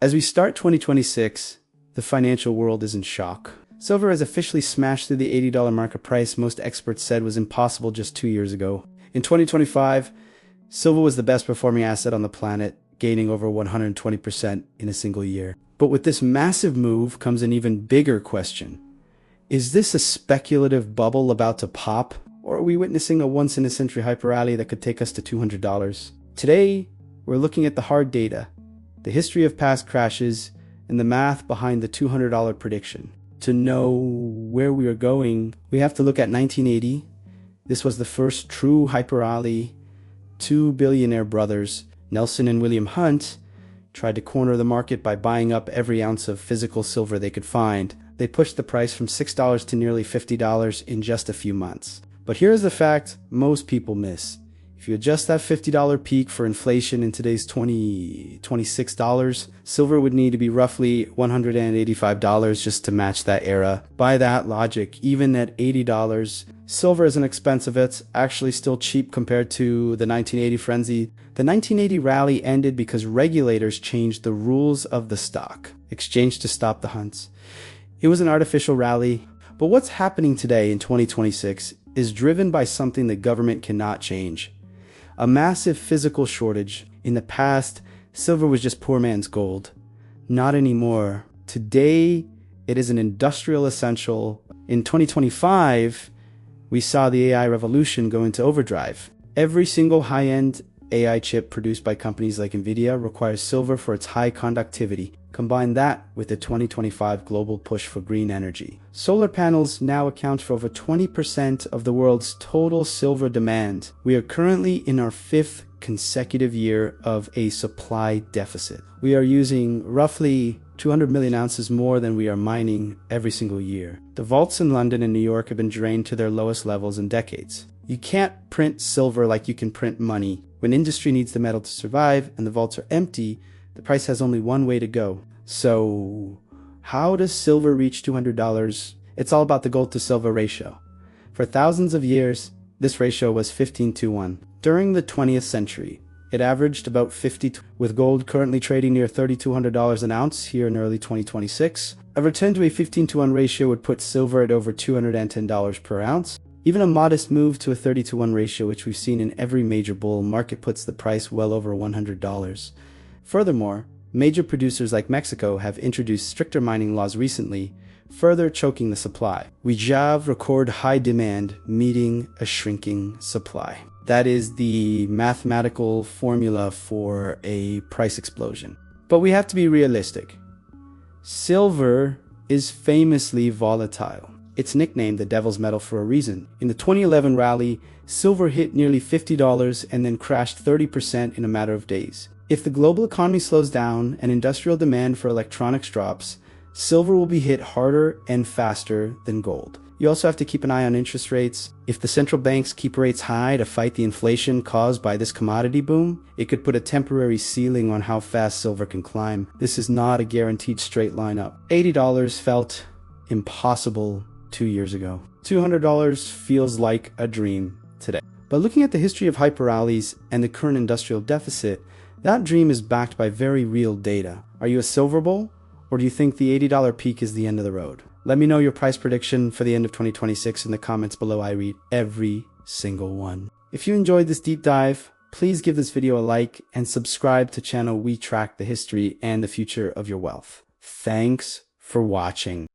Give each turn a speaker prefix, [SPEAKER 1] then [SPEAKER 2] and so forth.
[SPEAKER 1] As we start 2026, the financial world is in shock. Silver has officially smashed through the $80 market price most experts said was impossible just 2 years ago. In 2025, silver was the best performing asset on the planet, gaining over 120% in a single year. But with this massive move comes an even bigger question. Is this a speculative bubble about to pop? Or are we witnessing a once-in-a-century hyper-rally that could take us to $200? Today, we're looking at the hard data, the history of past crashes, and the math behind the $200 prediction. To know where we are going, we have to look at 1980. This was the first true hyper-rally. Two billionaire brothers, Nelson and William Hunt, tried to corner the market by buying up every ounce of physical silver they could find. They pushed the price from $6 to nearly $50 in just a few months. But here's the fact most people miss. If you adjust that $50 peak for inflation in today's $26, silver would need to be roughly $185 just to match that era. By that logic, even at $80, silver isn't expensive. It's actually still cheap compared to the 1980 frenzy. The 1980 rally ended because regulators changed the rules of the stock exchange to stop the hunts. It was an artificial rally. But what's happening today in 2026 is driven by something the government cannot change. A massive physical shortage. In the past, silver was just poor man's gold. Not anymore. Today, it is an industrial essential. In 2025, we saw the AI revolution go into overdrive. Every single high-end AI chip produced by companies like NVIDIA requires silver for its high conductivity. Combine that with the 2025 global push for green energy. Solar panels now account for over 20% of the world's total silver demand. We are currently in our 5th consecutive year of a supply deficit. We are using roughly 200 million ounces more than we are mining every single year. The vaults in London and New York have been drained to their lowest levels in decades. You can't print silver like you can print money. When industry needs the metal to survive and the vaults are empty, the price has only one way to go. So, how does silver reach $200? It's all about the gold to silver ratio. For thousands of years, this ratio was 15:1. During the 20th century, it averaged about 50, with gold currently trading near $3,200 an ounce here in early 2026. A return to a 15:1 ratio would put silver at over $210 per ounce. Even a modest move to a 30:1 ratio, which we've seen in every major bull market, puts the price well over $100. Furthermore, major producers like Mexico have introduced stricter mining laws recently, further choking the supply. We have record high demand meeting a shrinking supply. That is the mathematical formula for a price explosion. But we have to be realistic. Silver is famously volatile. It's nicknamed the devil's metal for a reason. In the 2011 rally, silver hit nearly $50 and then crashed 30% in a matter of days. If the global economy slows down and industrial demand for electronics drops, silver will be hit harder and faster than gold. You also have to keep an eye on interest rates. If the central banks keep rates high to fight the inflation caused by this commodity boom, it could put a temporary ceiling on how fast silver can climb. This is not a guaranteed straight line up. $80 felt impossible 2 years ago. $200 feels like a dream today. But looking at the history of hyper-rallies and the current industrial deficit, that dream is backed by very real data. Are you a silver bull, or do you think the $80 peak is the end of the road? Let me know your price prediction for the end of 2026 in the comments below. I read every single one. If you enjoyed this deep dive, please give this video a like and subscribe to channel We Track the History and the Future of Your Wealth. Thanks for watching.